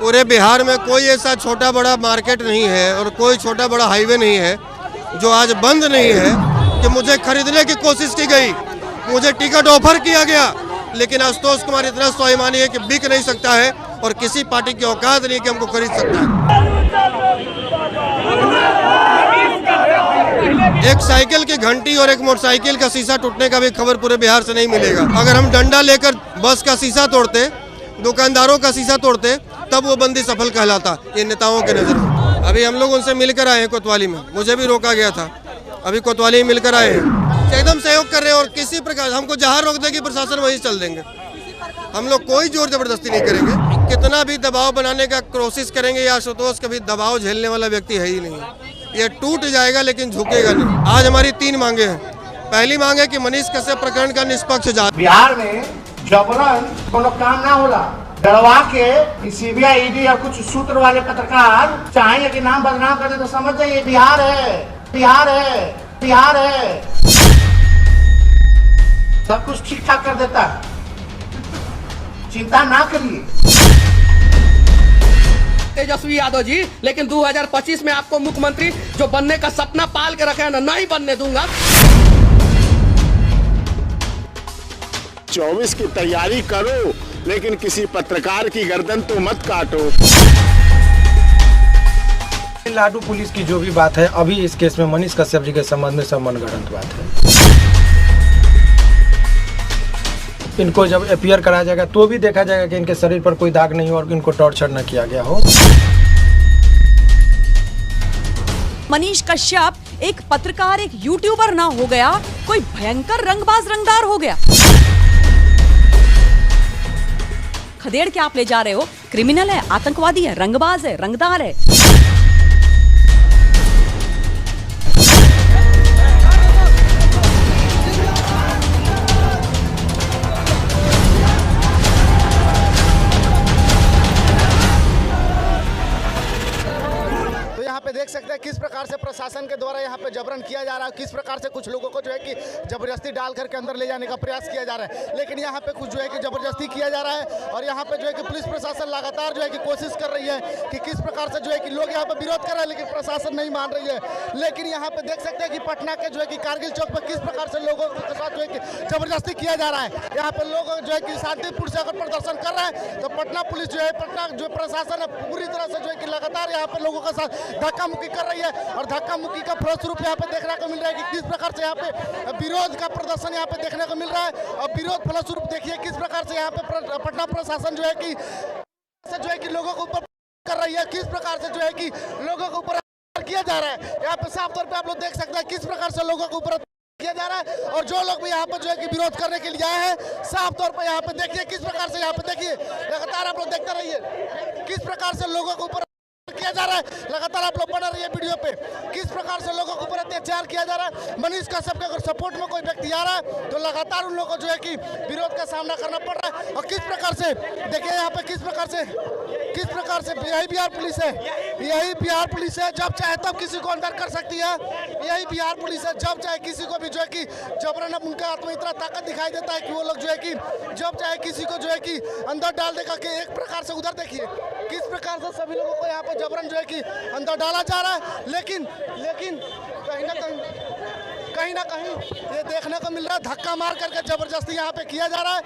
पूरे बिहार में कोई ऐसा छोटा बड़ा मार्केट नहीं है और कोई छोटा बड़ा हाईवे नहीं है जो आज बंद नहीं है कि मुझे खरीदने की कोशिश की गई, मुझे टिकट ऑफर किया गया, लेकिन आशुतोष कुमार इतना स्वाभिमानी है कि बिक नहीं सकता है और किसी पार्टी की औकात नहीं कि हमको खरीद सकता है। एक साइकिल की घंटी और एक मोटरसाइकिल का शीशा टूटने का भी खबर पूरे बिहार से नहीं मिलेगा। अगर हम डंडा लेकर बस का शीशा तोड़ते, दुकानदारों का शीशा तोड़ते, तब वो बंदी सफल कहलाता ये नेताओं के नजर में। अभी हम लोग उनसे मिलकर आए हैं कोतवाली में, मुझे भी रोका गया था, अभी कोतवाली में मिलकर आए हैं, एकदम सहयोग कर रहे हैं और किसी प्रकार हमको जहाँ रोक देगी प्रशासन वहीं चल देंगे। हम लोग कोई जोर जबरदस्ती नहीं करेंगे, कितना भी दबाव बनाने का कोशिश करेंगे या आशुतोष कभी दबाव झेलने वाला व्यक्ति है ही नहीं, ये टूट जाएगा लेकिन झुकेगा नहीं। आज हमारी 3 मांगे हैं। पहली मांग है कि मनीष कश्यप प्रकरण का निष्पक्ष जांच। बिहार में जबरन कोनो काम ना होला, डरवा के सीबीआई ईडी और कुछ सूत्र वाले पत्रकार चाहेंगे कि नाम बदनाम कर दे तो समझ जाइए बिहार है, बिहार है, बिहार है, सब कुछ ठीक ठाक कर देता है, चिंता ना करिए। तेजस्वी यादव जी, लेकिन 2025 में आपको मुख्यमंत्री जो बनने का सपना पाल के रखे हैं ना, नहीं बनने दूंगा। 24 की तैयारी करो, लेकिन किसी पत्रकार की गर्दन तो मत काटो। लाडू पुलिस की जो भी बात है, अभी इस केस में मनीष कश्यप जी के संबंध में सब मनगढ़ंत बात है। इनको जब अपीयर कराया जाएगा तो भी देखा जाएगा कि इनके शरीर पर कोई दाग नहीं हो और इनको टॉर्चर न किया गया हो। मनीष कश्यप एक पत्रकार, एक यूट्यूबर ना हो गया, कोई भयंकर रंगबाज रंगदार हो गया। खदेड़ के आप ले जा रहे हो, क्रिमिनल है, आतंकवादी है, रंगबाज है, रंगदार है। देख सकते हैं किस प्रकार से प्रशासन के द्वारा यहाँ पे जबरन किया जा रहा है, किस प्रकार से कुछ लोगों को जो है कि जबरदस्ती डाल करके अंदर ले जाने का प्रयास किया जा रहा है, लेकिन यहाँ पे कुछ जो है कि जबरदस्ती किया जा रहा है और यहाँ पे जो है कि पुलिस प्रशासन लगातार जो है कि कोशिश कर रही है कि किस प्रकार से जो है कि लोग यहाँ पे विरोध कर रहे हैं, लेकिन प्रशासन नहीं मान रही है। लेकिन यहाँ पे देख सकते हैं कि पटना के जो है कि कारगिल चौक पर किस प्रकार से लोगों के साथ जो है कि जबरदस्ती किया जा रहा है। यहाँ पे लोग जो है कि शांतिपूर्ण से अगर प्रदर्शन कर रहे हैं तो पटना पुलिस जो है, पटना जो प्रशासन है पूरी तरह से जो है कि लगातार यहाँ पे लोगों के साथ धक्का मुक्की कर रही है और धक्का मुक्की का फलस्वरूप यहाँ पे देखने को मिल रहा है कि किस प्रकार से यहाँ पे विरोध का प्रदर्शन यहाँ पे देखने को मिल रहा है। और विरोध फलस्वरूप देखिए किस प्रकार से यहाँ पे पटना प्रशासन जो है कि लोगों को ऊपर कर रही है, किस प्रकार से जो है कि लोगों को ऊपर किया जा रहा है। यहाँ पे साफ तौर पे आप लोग देख सकते हैं किस प्रकार से लोगों को ऊपर किया जा रहा है और जो लोग भी यहाँ पे जो है कि विरोध करने के लिए आए हैं, साफ तौर पे यहाँ पे देखिए किस प्रकार से यहाँ पे देखिए लगातार आप लोग देखते रहिए किस प्रकार से लोगों को ऊपर किया जा रहा है। लगातार आप लोग बना रही है वीडियो पे किस प्रकार से लोगों के ऊपर अत्याचार किया जा रहा है। मनीष कश्यप के अगर सपोर्ट में कोई व्यक्ति आ रहा है तो लगातार उन लोगों को जो है कि विरोध का सामना करना पड़ रहा है। और किस प्रकार से देखिए यहाँ पे किस प्रकार से यही बिहार पुलिस है, यही बिहार पुलिस है, जब चाहे तब किसी को अंदर कर सकती है। यही बिहार पुलिस है, जब चाहे किसी को भी जो है कि जबरन उनके हाथ में इतना ताकत दिखाई देता है कि वो लोग जो है कि जब चाहे किसी को जो है कि अंदर डाल देगा। कि एक प्रकार से उधर देखिए किस प्रकार से सभी लोगों को यहाँ पे जबरन जो है कि अंदर डाला जा रहा है। लेकिन कहीं ना कहीं ये देखने को मिल रहा है धक्का मार करके जबरदस्ती यहाँ पे किया जा रहा है।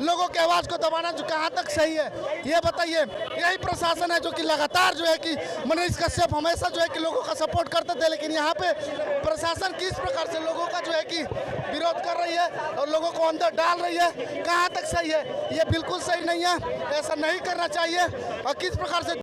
लोगों के आवाज़ को दबाना जो कहाँ तक सही है ये बताइए। यही प्रशासन है जो कि लगातार जो है कि मनीष कश्यप हमेशा जो है कि लोगों का सपोर्ट करते थे, लेकिन यहाँ पे प्रशासन किस प्रकार से लोगों का जो है कि विरोध कर रही है और लोगों को अंदर डाल रही है, कहाँ तक सही है ये बिल्कुल सही नहीं है, ऐसा नहीं करना चाहिए। और किस प्रकार से